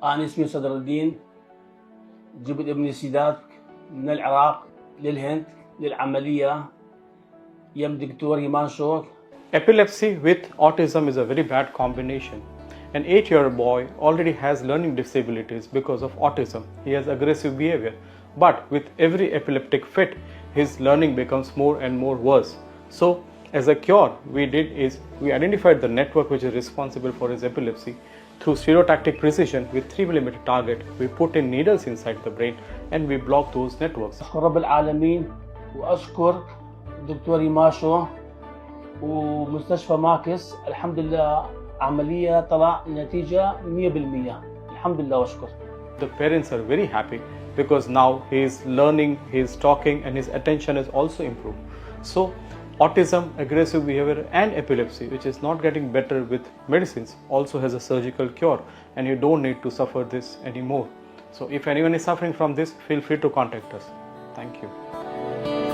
أنا اسمي صدر الدين، جبت ابني سداد من العراق للهند للعملية يم دكتور هيمانشو. Epilepsy with autism is a very bad combination. An 8-year-old boy already has learning disabilities because of autism. He has aggressive behavior. But with every epileptic fit, his learning becomes more and more worse. So, as a cure, we identified the network which is responsible for his epilepsy. Through stereotactic precision with 3mm target, we put in needles inside the brain and we block those networks. أشكر رب العالمين وأشكر دكتور هيمانشو ومستشفى ماكس. الحمد لله عملية طلع نتيجة 100%. الحمد لله وأشكر. The parents are very happy because now he is learning, he is talking, and his attention is also improved. So, autism, aggressive behavior, and epilepsy, which is not getting better with medicines, also has a surgical cure, and you don't need to suffer this anymore. So, if anyone is suffering from this, feel free to contact us. Thank you.